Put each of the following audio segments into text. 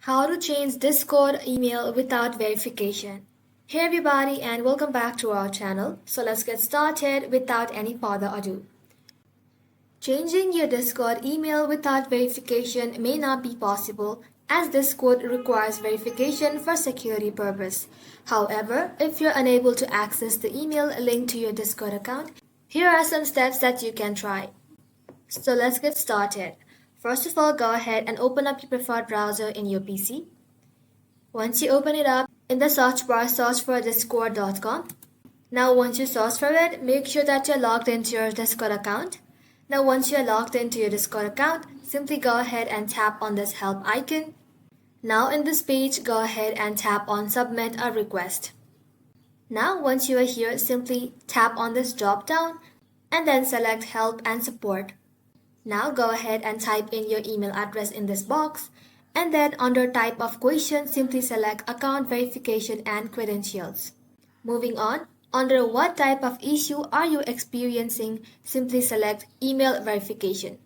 How to change Discord email without verification. Hey everybody and welcome back to our channel. So let's get started without any further ado. Changing your Discord email without verification may not be possible as Discord requires verification for security purpose. However, if you're unable to access the email linked to your Discord account, here are some steps that you can try. So let's get started. First of all, go ahead and open up your preferred browser in your PC. Once you open it up, in the search bar, search for discord.com. Now once you search for it, make sure that you're logged into your Discord account. Now once you're logged into your Discord account, simply go ahead and tap on this help icon. Now in this page, go ahead and tap on submit a request. Now once you are here, simply tap on this drop down and then select help and support. Now go ahead and type in your email address in this box, and then under type of question, simply select account verification and credentials. Moving on, under what type of issue are you experiencing, simply select email verification.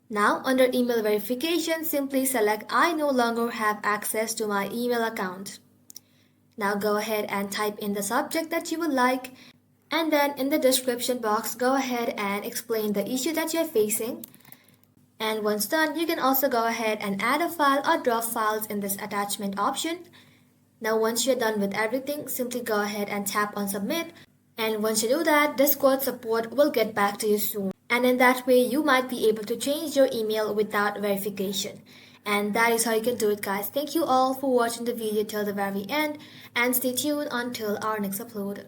Now under email verification, simply select I no longer have access to my email account. Now go ahead and type in the subject that you would like, and then in the description box, go ahead and explain the issue that you're facing. And once done, you can also go ahead and add a file or drop files in this attachment option. Now once you're done with everything, simply go ahead and tap on submit. And once you do that, Discord support will get back to you soon. And in that way, you might be able to change your email without verification. And that is how you can do it, guys. Thank you all for watching the video till the very end, and stay tuned until our next upload.